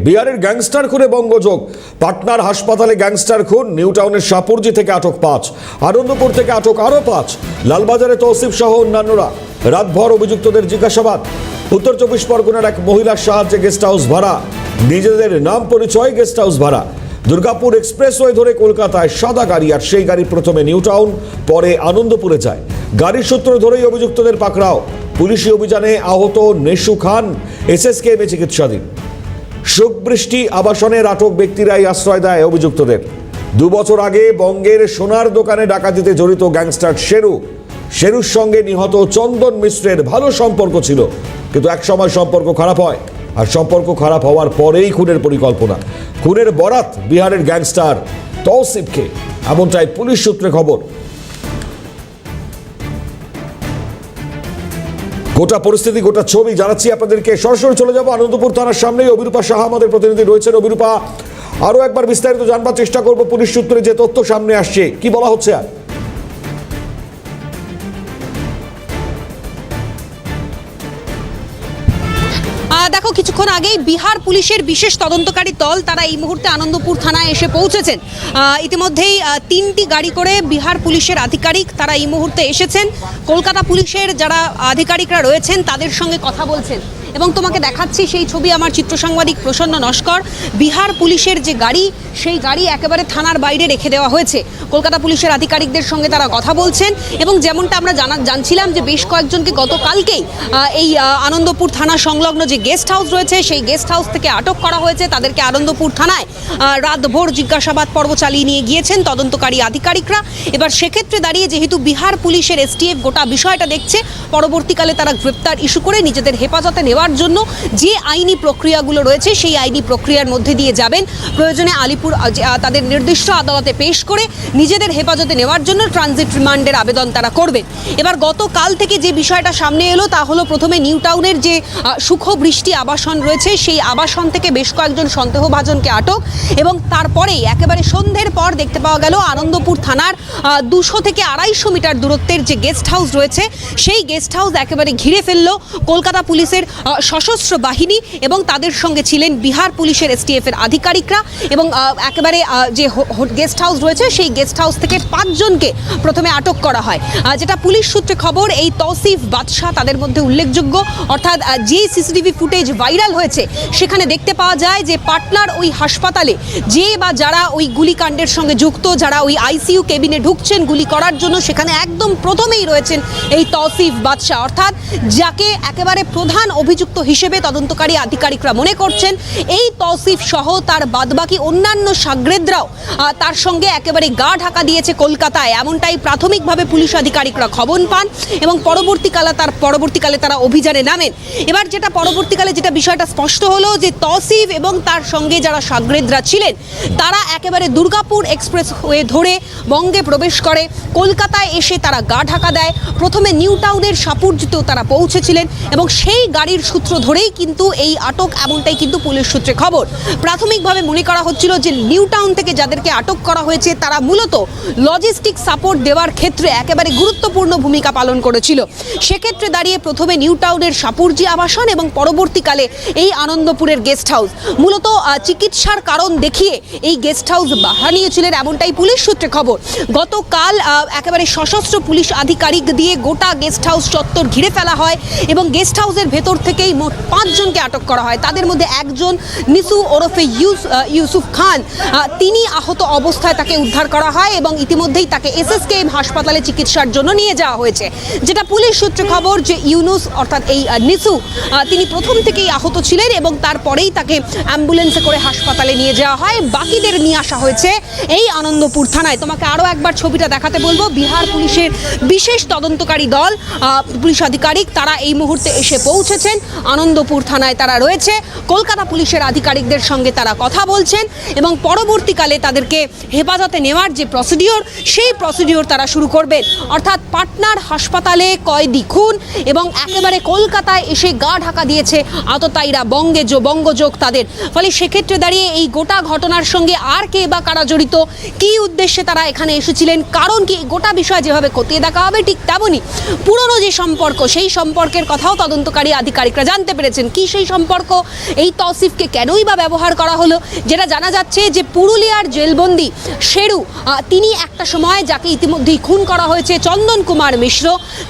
বিহারের গ্যাংস্টার খুনে বঙ্গযোগ। পাটনার হাসপাতালে গ্যাংস্টার খুন, নিউ টাউনের সাপুরজি থেকে আটক 5, আনন্দপুর থেকে আটক আরো 5, লালবাজারে তৌসিফ সহ অন্যান্যরা। রাতভর অভিযুক্তদের জিজ্ঞাসাবাদ। উত্তর 24 পরগনার এক মহিলার সাহায্যে গেস্ট হাউস ভাড়া, নিজেদের নাম পরিচয় গেস্ট হাউস ভাড়া। দুর্গাপুর এক্সপ্রেসওয়ে ধরে কলকাতায় সাদা গাড়ি, আর সেই গাড়ি প্রথমে নিউ টাউন পরে আনন্দপুরে যায়। গাড়ির সূত্র ধরেই অভিযুক্তদের পাকড়াও। পুলিশি অভিযানে আহত নেশু খান এসএসকেএমে চিকিৎসাধীন। শোকবৃষ্টি আবাসনের আটক ব্যক্তিরাই আশ্রয় দেয় অভিযুক্তদের। 2 বছর আগে বঙ্গের সোনার দোকানে ডাকাতিতে জড়িত গ্যাংস্টার শেরুর সঙ্গে নিহত চন্দন মিশ্রের ভালো সম্পর্ক ছিল, কিন্তু একসময় সম্পর্ক খারাপ হয়, আর সম্পর্ক খারাপ হওয়ার পরেই খুনের পরিকল্পনা। খুনের বরাত বিহারের গ্যাংস্টার তৌসিফকে, এমনটাই পুলিশ সূত্রে খবর। গোটা পরিস্থিতি, গোটা ছবি জানাচ্ছি আপনাদেরকে। সরাসরি চলে যাবো আনন্দপুর থানার সামনেই। অভিরূপা সাহা আমাদের প্রতিনিধি রয়েছেন। অভিরূপা, আরো একবার বিস্তারিত জানবার চেষ্টা করব পুলিশ সূত্রে যে তথ্য সামনে আসছে, কি বলা হচ্ছে আর? দেখো, কিছুক্ষণ আগেই বিহার পুলিশের বিশেষ তদন্তকারী দল তারা এই মুহূর্তে আনন্দপুর থানায় এসে পৌঁছেছেন। ইতিমধ্যেই 3টি গাড়ি করে বিহার পুলিশের আধিকারিক তারা এই মুহূর্তে এসেছেন। কলকাতা পুলিশের যারা আধিকারিকরা রয়েছেন তাদের সঙ্গে কথা বলছেন, এবং তোমাকে দেখাচ্ছি সেই ছবি আমার চিত্র সাংবাদিক প্রসন্ন নস্কর। বিহার পুলিশের যে গাড়ি, সেই গাড়ি একেবারে থানার বাইরে রেখে দেওয়া হয়েছে। কলকাতা পুলিশের আধিকারিকদের সঙ্গে তারা কথা বলছেন, এবং যেমনটা আমরা জানছিলাম যে বেশ কয়েকজনকে গতকালকেই এই আনন্দপুর থানা সংলগ্ন যে গেস্ট হাউস রয়েছে সেই গেস্ট হাউস থেকে আটক করা হয়েছে। তাদেরকে আনন্দপুর থানায় রাতভর জিজ্ঞাসাবাদ পর্ব চালিয়ে নিয়ে গিয়েছেন তদন্তকারী আধিকারিকরা। এবার সেক্ষেত্রে দাঁড়িয়ে যেহেতু বিহার পুলিশের এসটিএফ গোটা বিষয়টা দেখছে, পরবর্তীকালে তারা গ্রেপ্তার ইস্যু করে নিজেদের হেফাজতে নেওয়ার জন্য যে আইনি প্রক্রিয়াগুলো রয়েছে সেই আইনি প্রক্রিয়ার মধ্যে দিয়ে যাবেন। প্রয়োজনে আলিপুর তাদের নির্দিষ্ট আদালতে পেশ করে নিজেদের হেফাজতে নেওয়ার জন্য ট্রানজিট রিমান্ডের আবেদন তারা করবেন। এবার গতকাল থেকে যে বিষয়টা সামনে এলো তা হলো, প্রথমে নিউ টাউনের যে সুখবৃষ্টি আবাসন রয়েছে সেই আবাসন থেকে বেশ কয়েকজন সন্দেহভাজনকে আটক, এবং তারপরেই একেবারে সন্ধ্যের পর দেখতে পাওয়া গেল আনন্দপুর থানার 200 থেকে 250 মিটার দূরত্বের যে গেস্ট হাউস রয়েছে সেই গেস্ট হাউস একেবারে ঘিরে ফেললো কলকাতা পুলিশের সশস্ত্র বাহিনী, এবং তাদের সঙ্গে ছিলেন বিহার পুলিশের এসটিএফের আধিকারিকরা। এবং একেবারে যে গেস্ট হাউস রয়েছে সেই গেস্ট হাউস থেকে 5 জনকে প্রথমে আটক করা হয়। যেটা পুলিশ সূত্রে খবর, এই তৌসিফ বাদশাহ তাদের মধ্যে উল্লেখযোগ্য। অর্থাৎ যে সিসিটিভি ফুটেজ ভাইরাল হয়েছে সেখানে দেখতে পাওয়া যায় যে পাটনার ওই হাসপাতালে যে বা যারা ওই গুলিকাণ্ডের সঙ্গে যুক্ত, যারা ওই আইসিইউ কেবিনে ঢুকছেন গুলি করার জন্য, সেখানে একদম প্রথমেই রয়েছেন এই তৌসিফ বাদশাহ, অর্থাৎ যাকে একেবারে প্রধান অভিযুক্ত হিসেবে তদন্তকারী আধিকারিকরা মনে করছেন। এই তৌসিফ সহ তার বাদবাকি অন্যান্য সাগরেদরাও তার সঙ্গে একেবারে গা ঢাকা দিয়েছে কলকাতায়, এমনটাই প্রাথমিকভাবে পুলিশ আধিকারিকরা খবর পান, এবং পরবর্তীকালে তারা অভিযানে নামেন। এবার যেটা পরবর্তীকালে যেটা বিষয়টা স্পষ্ট হলো যে তৌসিফ এবং তার সঙ্গে যারা সাগরেদরা ছিলেন তারা একেবারে দুর্গাপুর এক্সপ্রেসওয়ে ধরে বঙ্গে প্রবেশ করে, কলকাতায় এসে তারা গা ঢাকা দেয়। প্রথমে নিউ টাউনের সাপুরজিতেও তারা পৌঁছেছিলেন, এবং সেই গাড়ির সূত্র ধরেই কিন্তু এই আটক, এমনটাই কিন্তু পুলিশ সূত্রে খবর। প্রাথমিকভাবে মনে করা হচ্ছিল যে নিউ টাউন থেকে যাদেরকে আটক করা হয়েছে তারা মূলত লজিস্টিক সাপোর্ট দেওয়ার ক্ষেত্রে একেবারে গুরুত্বপূর্ণ ভূমিকা পালন করেছিল। সেক্ষেত্রে দাঁড়িয়ে প্রথমে নিউ টাউনের সাপুরজি আবাসন এবং পরবর্তীকালে এই আনন্দপুরের গেস্ট হাউস, মূলত চিকিৎসার কারণ দেখিয়ে এই গেস্ট হাউস বানিয়েছিলেন, এমনটাই পুলিশ সূত্রে খবর। গতকাল একেবারে সশস্ত্র পুলিশ আধিকারিক দিয়ে গোটা গেস্ট হাউস চত্বর ঘিরে ফেলা হয়, এবং গেস্ট হাউসের ভেতর থেকেই মোট 5 জনকে আটক করা হয়। তাদের মধ্যে একজন নিসু ওরফে ইউসুফ খান, তিনি আহত অবস্থায় তাকে উদ্ধার করা হয়, এবং ইতিমধ্যেই তাকে এসএসকেএম হাসপাতালে চিকিৎসার জন্য নিয়ে যাওয়া হয়েছে। যেটা পুলিশ সূত্রে খবর যে ইউনুস অর্থাৎ এই নিসু তিনি প্রথম থেকেই আহত ছিলেন, এবং তারপরেই তাকে অ্যাম্বুলেন্সে করে হাসপাতালে নিয়ে যাওয়া হয়। বাকিদের নিয়ে আসা হয়েছে এই আনন্দপুর থানায়। তোমাকে আরও একবার ছবিটা দেখাতে বলবো। বিহার পুলিশের বিশেষ তদন্তকারী দল, পুলিশ আধিকারিক তারা এই মুহূর্তে এসে পৌঁছেছেন আনন্দপুর থানায়। তারা রয়েছে কলকাতা পুলিশের আধিকারিকদের সঙ্গে তারা কথা বলছেন, এবং পরবর্তীকালে তাদেরকে হেফাজতে নেওয়ার যে প্রসিডিওর সেই প্রসিডিওর তারা শুরু করবেন। অর্থাৎ পাটনার হাসপাতালে কয়েদি খুন, এবং একেবারে কলকাতায় এসে গা ঢাকা দিয়েছে আততায়ীরা, বঙ্গযোগ তাদের। ফলে সেক্ষেত্রে দাঁড়িয়ে এই গোটা ঘটনার সঙ্গে আর কে বা কারা জড়িত, কী উদ্দেশ্যে তারা এখানে এসেছিলেন, কারণ কি, গোটা বিষয় যেভাবে খতিয়ে দেখা হবে ঠিক তেমনই পুরনো যে সম্পর্ক সেই সম্পর্কের কথাও তদন্তকারী আধিকারিকরা সাংবাদিকরা জানতে পেরেছেন কি সেই সম্পর্ক, এই তৌসিফকে কেনই বা ব্যবহার করা হলো। যেটা জানা যাচ্ছে যে পুরুলিয়ার জেলবন্দি শেরু, তিনি একটা সময় যাকে ইতিমধ্যেই খুন করা হয়েছে চন্দন কুমার মিশ্র,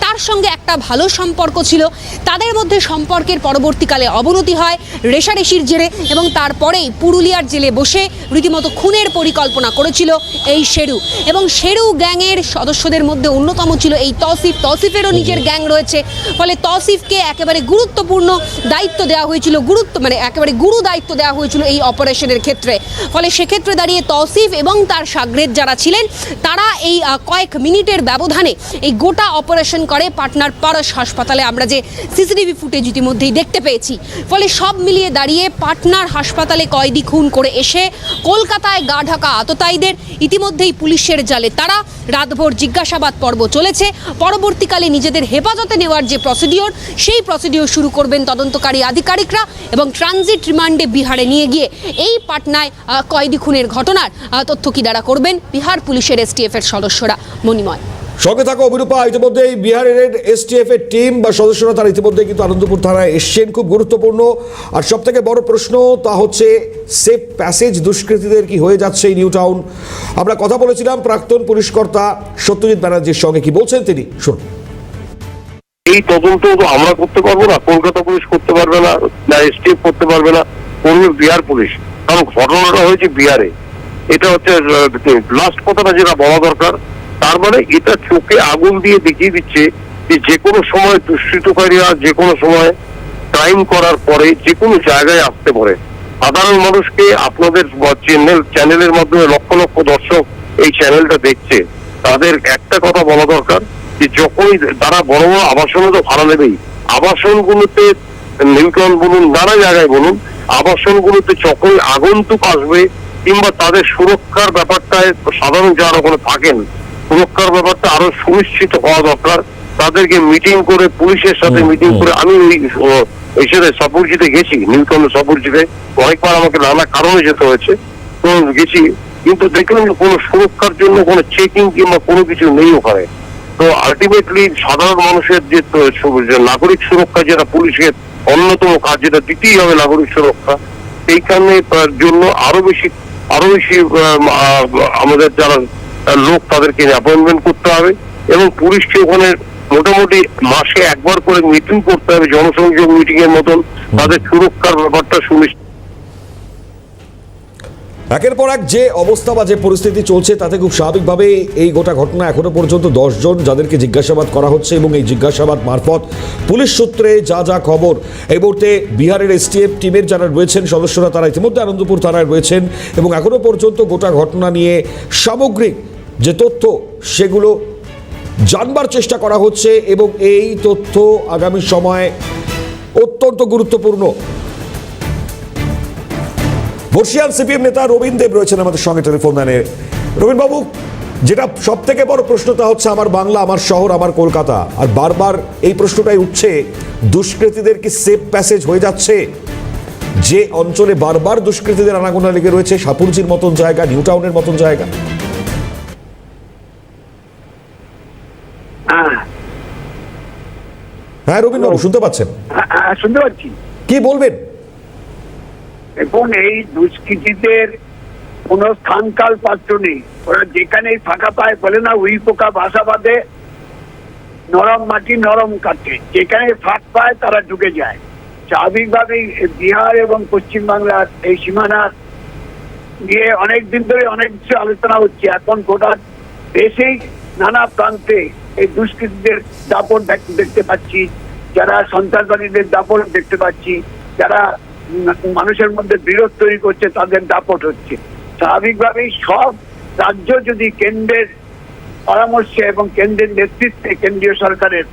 তার সঙ্গে একটা ভালো সম্পর্ক ছিল। তাদের মধ্যে সম্পর্কের পরবর্তীকালে অবনতি হয় রেশারেশির জেরে, এবং তারপরেই পুরুলিয়ার জেলে বসে রীতিমতো খুনের পরিকল্পনা করেছিল এই শেরু। এবং শেরু গ্যাংয়ের সদস্যদের মধ্যে অন্যতম ছিল এই তৌসিফ। তৌসিফেরও নিজের গ্যাং রয়েছে, ফলে তৌসিফকে একেবারে গুরুত্বপূর্ণ দায়িত্ব দেওয়া হয়েছিল, একেবারে গুরু দায়িত্ব দেওয়া হয়েছিল এই অপারেশনের ক্ষেত্রে। ফলে সেক্ষেত্রে দাঁড়িয়ে তৌসিফ এবং তার শাগরেদ যারা ছিলেন তারা এই কয়েক মিনিটের ব্যবধানে এই গোটা অপারেশন করে পাটনার পারস হাসপাতালে, আমরা যে সিসিটিভি ফুটেজ ইতিমধ্যেই দেখতে পেয়েছি। ফলে সব মিলিয়ে দাঁড়িয়ে পাটনার হাসপাতালে কয়েদি খুন করে এসে কলকাতায় গা ঢাকা আততায়ীদের ইতিমধ্যেই পুলিশের জালে তারা রাতভর জিজ্ঞাসাবাদ পর্ব চলেছে। পরবর্তীকালে নিজেদের হেফাজতে নেওয়ার যে প্রসিডিওর, সেই প্রসিডিওর শুরু করবেন তদন্তকারী আধিকারিকরা এবং ট্রানজিট রিমান্ডে বিহারে নিয়ে গিয়ে এই পাটনায় কয়েদি খুনের ঘটনার তথ্য কি দ্বারা করবেন বিহার পুলিশের এসটিএফ এর সদস্যরা। মণিময় সঙ্গে থাকা অভিরূপা, ইতিমধ্যেই বিহারের এসটিএফ এর টিম বা সদস্যরা তারা ইতিমধ্যে কিন্তু আনন্দপুর থানায় এসছেন, খুব গুরুত্বপূর্ণ। আর সব থেকে বড় প্রশ্ন তা হচ্ছে সেফ প্যাসেজ দুষ্কৃতীদের কি হয়ে যাচ্ছে এই নিউ টাউন। আমরা কথা বলেছিলাম প্রাক্তন পুলিশ কর্তা সত্যজিৎ ব্যানার্জির সঙ্গে, কি বলছেন তিনি শুনুন। এই তদন্ত তো আমরা করতে পারবো না, কলকাতা পুলিশ করতে পারবে না, না এসটিএফ করতে পারবে না, করবে বিহার পুলিশ। কারণ ঘটনাটা হয়েছে বিহারে। এটা হচ্ছে লাস্ট কথাটা যেটা বলা দরকার, তার মানে এটা চোখে আগুন দিয়ে দেখিয়ে দিচ্ছে যে কোনো সময় দুষ্কৃতকারীরা যে কোনো সময় ক্রাইম করার পরে যে কোনো জায়গায় আসতে পারে। সাধারণ মানুষকে আপনাদের চ্যানেলের মাধ্যমে লক্ষ লক্ষ দর্শক এই চ্যানেলটা দেখছে, তাদের একটা কথা বলা দরকার যে যখনই তারা বড় বড় আবাসনে তো ভাড়া নেবেই, আবাসনগুলোতে নিউটন বলুন নানা জায়গায় বলুন, আবাসনগুলোতে যখনই আগন্তুক আসবে কিংবা তাদের সুরক্ষার ব্যাপারটায় সাধারণ যারা ওখানে থাকেন সুরক্ষার ব্যাপারটা আরো সুনিশ্চিত হওয়া দরকার। তাদেরকে মিটিং করে পুলিশের সাথে মিটিং করে, আমি ওই সাথে সাপুরজিতে গেছি, নিউটনের সাপুরজিতে অনেকবার আমাকে নানা কারণে যেতে হয়েছে, তো গেছি, কিন্তু দেখলাম কোনো সুরক্ষার জন্য কোনো চেকিং কিংবা কোনো কিছু নেই ওখানে। তো আলটিমেটলি সাধারণ মানুষের যে নাগরিক সুরক্ষা যেটা পুলিশের অন্যতম কাজ, যেটা দিতেই হবে নাগরিক সুরক্ষা, সেইখানে জন্য আরো বেশি আমাদের যারা লোক তাদেরকে অ্যাপয়েন্টমেন্ট করতে হবে এবং পুলিশকে ওখানে মোটামুটি মাসে একবার করে মিটিং করতে হবে, জনসংযোগ মিটিং এর মতন, তাদের সুরক্ষার ব্যাপারটা সুনিশ্চিত। একের পর এক যে অবস্থা বা যে পরিস্থিতি চলছে তাতে খুব স্বাভাবিকভাবে এই গোটা ঘটনা এখনো পর্যন্ত 10 জন যাদেরকে জিজ্ঞাসাবাদ করা হচ্ছে, এবং এই জিজ্ঞাসাবাদ মারফত পুলিশ সূত্রে যা খবর এই মুহূর্তে বিহারের এসটিএফ টিমের যারা রয়েছেন সদস্যরা তারা ইতিমধ্যে আনন্দপুর থানায় রয়েছেন এবং এখনো পর্যন্ত গোটা ঘটনা নিয়ে সামগ্রিক যে তথ্য সেগুলো জানবার চেষ্টা করা হচ্ছে এবং এই তথ্য আগামী সময়ে অত্যন্ত গুরুত্বপূর্ণ। বর্ষিয়ান সিপিএম নেতা রবীন দেব রয়েছেন আমাদের সঙ্গে টেলিফোন লাইনে। রবীন বাবু, যেটা সব থেকে বড় প্রশ্ন তা হচ্ছে আমার বাংলা, আমার শহর, আমার কলকাতা, আর বারবার এই প্রশ্নটাই উঠছে, দুষ্কৃতীদের কি সেফ প্যাসেজ হয়ে যাচ্ছে? যে অঞ্চলে বারবার দুষ্কৃতীদের আনাগোনা লেগে রয়েছে, সাপুরজির মতন জায়গা, নিউ টাউনের মতন জায়গা। হ্যাঁ রবীন বাবু, শুনতে পাচ্ছেন? শুনতে পাচ্ছি। কি বলবেন? এখন এই দুষ্কৃতীদের কোন স্থান কাল পাত্র নেই, ওরা যেখানেই ফাঁকা পায়, বলে না উই পোকা বাসা বাঁধে, নরম মাটি নরম কাটে, যেখানে ফাঁক পায় তারা ঢুকে যায়। স্বাভাবিকভাবেই বিহার এবং পশ্চিমবাংলার এই সীমানার নিয়ে অনেকদিন ধরে অনেক কিছু আলোচনা হচ্ছে। এখন গোটা দেশেই নানা প্রান্তে এই দুষ্কৃতীদের দাপট দেখতে পাচ্ছি, যারা সন্ত্রাসবাদীদের দাপট দেখতে পাচ্ছি, যারা মানুষের মধ্যে বিরোধ তৈরি করছে তাদের দাপট হচ্ছে। স্বাভাবিকভাবেই সব রাজ্য যদি কেন্দ্রের পরামর্শে এবং কেন্দ্রের নেতৃত্বে, কেন্দ্রীয় সরকারের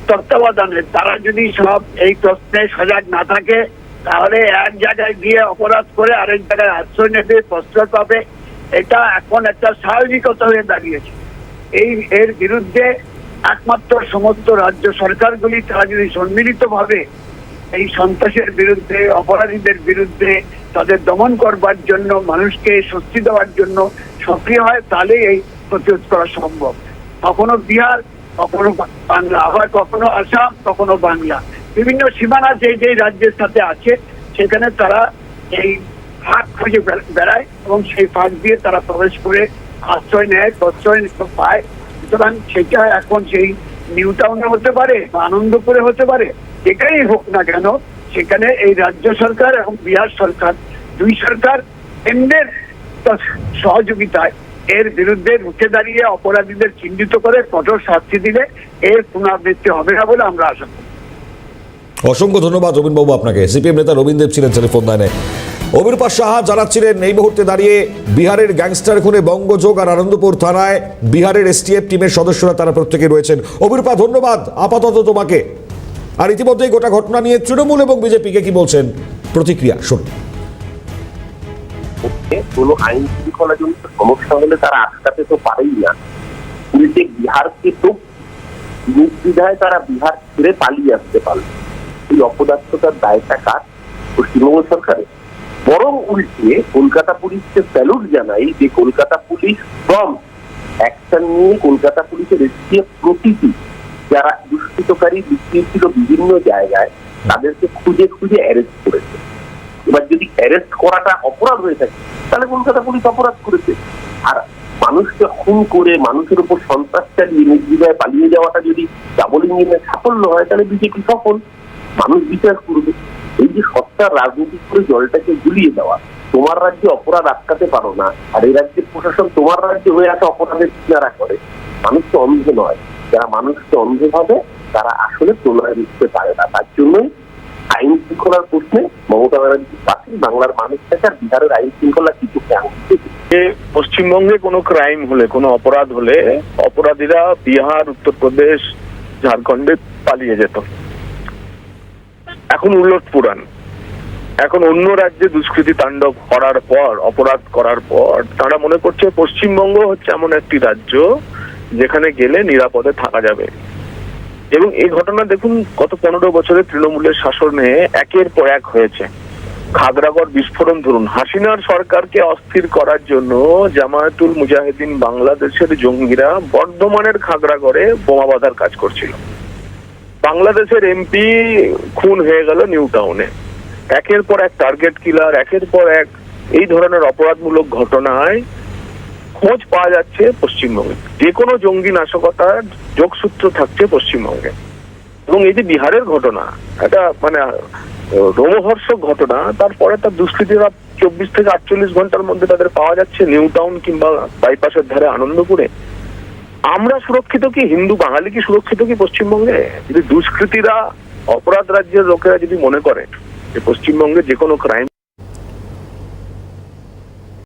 তত্ত্বাবধানে তারা যদি সব এই প্রশ্নে সজাগ না থাকে, তাহলে এক জায়গায় গিয়ে অপরাধ করে আরেক জায়গায় আশ্রয় নেবে, প্রশ্রয় পাবে। এটা এখন একটা স্বাভাবিকতা হয়ে দাঁড়িয়েছে। এর বিরুদ্ধে একমাত্র সমস্ত রাজ্য সরকারগুলি তারা যদি সম্মিলিতভাবে এই সন্ত্রাসের বিরুদ্ধে, অপরাধীদের বিরুদ্ধে তাদের দমন করবার জন্য, মানুষকে স্বস্তি দেওয়ার জন্য সক্রিয় হয়, তাহলে এই প্রতিরোধ করা সম্ভব। কখনো বিহার, কখনো বাংলা, আবার কখনো আসাম, কখনো বাংলা, বিভিন্ন সীমানা যে যে রাজ্যের সাথে আছে সেখানে তারা এই ফাঁক খুঁজে বেড়ায় এবং সেই ফাঁক দিয়ে তারা প্রবেশ করে আশ্রয় নেয়, প্রশ্রয় পায়। সুতরাং সেটা এখন সেই নিউ টাউনে হতে পারে বা আনন্দপুরে হতে পারে, যেখানেই হোক না কেন, সেখানে এই রাজ্য সরকার এবং বিহার সরকার, দুই সরকার কেন্দ্রের সহযোগিতায় এর বিরুদ্ধে রুখে দাঁড়িয়ে অপরাধীদের চিহ্নিত করে কঠোর শাস্তি দিলে এর পুনরাবৃত্তি হবে না বলে আমরা আশা করি। অসংখ্য ধন্যবাদ রবীন্দ্রবাবু আপনাকে। সিপিএম নেতা রবীন্দ্র দেব ছিলেন টেলিফোন লাইনে। অবিরূপা সাহা জানাচ্ছিলেন এই মুহূর্তে দাঁড়িয়ে বিহারের গ্যাংস্টার খুনে বঙ্গযোগ আর আনন্দপুর থানায় বিহারের এসটিএফ টিমের সদস্যরা তারা প্রত্যেকে রয়েছেন। অবিরূপা ধন্যবাদ আপাতত তোমাকে। আর ইতিমধ্যেই গোটা ঘটনা নিয়ে তৃণমূল এবং বিজেপিকে কি বলছেন প্রতিক্রিয়া শুনুন। কোনো আইন শৃঙ্খলা জনিত সমস্যা হলে তারা আটকাতে তো পারেই না, উল্টে বিহারকে তো নির্দ্বিধায় তারা বিহার ছেড়ে পালিয়ে আসতে পারল। এই অপদার্থতার দায়টা কার? পশ্চিমবঙ্গ সরকারের। বরং উল্টে কলকাতা পুলিশকে স্যালুট জানাই যে কলকাতা পুলিশ অ্যাকশন নিয়ে কলকাতা পুলিশের এসটিএফ প্রতিটি যারা দুষ্কৃতকারী লুকিয়েছিল বিভিন্ন জায়গায় তাদেরকে খুঁজে খুঁজে অ্যারেস্ট করেছে। এবার যদি অ্যারেস্ট করাটা অপরাধ হয়ে থাকে তাহলে কলকাতা পুলিশ অপরাধ করেছে। আর মানুষকে খুন করে মানুষের উপর সন্ত্রাস চালিয়ে নির্দ্বিধায় পালিয়ে যাওয়াটা যদি ডাবল ইঞ্জিনের সাফল্য হয় তাহলে বিজেপি সফল। মানুষ বিচার করবে। এই যে সস্তার রাজনীতি করে জলটাকে গুলিয়ে দেওয়া, তোমার রাজ্যে অপরাধ আটকাতে পারো না আর এই রাজ্যের প্রশাসন তোমার রাজ্যে হয়ে আসা অপরাধের কিনারা করে। মানুষ তো অন্ধ নয়, যারা মানুষকে অন্ধ ভাবে তারা আসলে তুলনায় দিতে পারে না। তার জন্যই আইন শৃঙ্খলার প্রশ্নে মমতা ব্যানার্জির পাশে বাংলার মানুষ থেকে আর বিহারের আইন শৃঙ্খলা কিছু পশ্চিমবঙ্গে কোনো ক্রাইম হলে, কোনো অপরাধ হলে অপরাধীরা বিহার, উত্তরপ্রদেশ, ঝাড়খণ্ডে পালিয়ে যেত। এখন উলট পুরাণ। এখন অন্য রাজ্যে দুষ্কৃতি তাণ্ডব করার পর, অপরাধ করার পর তারা মনে করছে পশ্চিমবঙ্গ হচ্ছে এমন একটি রাজ্য যেখানে গেলে নিরাপদে থাকা যাবে। এবং এই ঘটনা দেখুন, গত 15 বছরে তৃণমূলের শাসনে একের পর এক হয়েছে। খাগড়াগড় বিস্ফোরণ ধরুন, হাসিনার সরকারকে অস্থির করার জন্য জামায়াতুল মুজাহিদিন বাংলাদেশের জঙ্গিরা বর্ধমানের খাগড়াগড়ে বোমা বাঁধার কাজ করছিল। বাংলাদেশের এমপি খুন হয়ে গেল নিউ টাউনে। একের পর এক টার্গেট কিলার, একের পর এক এই ধরনের অপরাধমূলক ঘটনায় খোঁজ পাওয়া যাচ্ছে পশ্চিমবঙ্গে। যে কোনো জঙ্গি নাশকতার যোগসূত্র থাকছে পশ্চিমবঙ্গে। এবং এই যে বিহারের ঘটনা, এটা মানে রোমহর্ষক ঘটনা, তারপরে তার দুষ্কৃতীরা 24 থেকে 48 ঘন্টার মধ্যে তাদের পাওয়া যাচ্ছে নিউ টাউন কিংবা বাইপাসের ধারে আনন্দপুরে। আমরা সুরক্ষিত কি? হিন্দু বাঙালি কি সুরক্ষিত কি পশ্চিমবঙ্গে? যদি দুষ্কৃতীরা, অপরাধ রাজ্যের লোকেরা যদি মনে করে যে পশ্চিমবঙ্গে যে কোনো ক্রাইম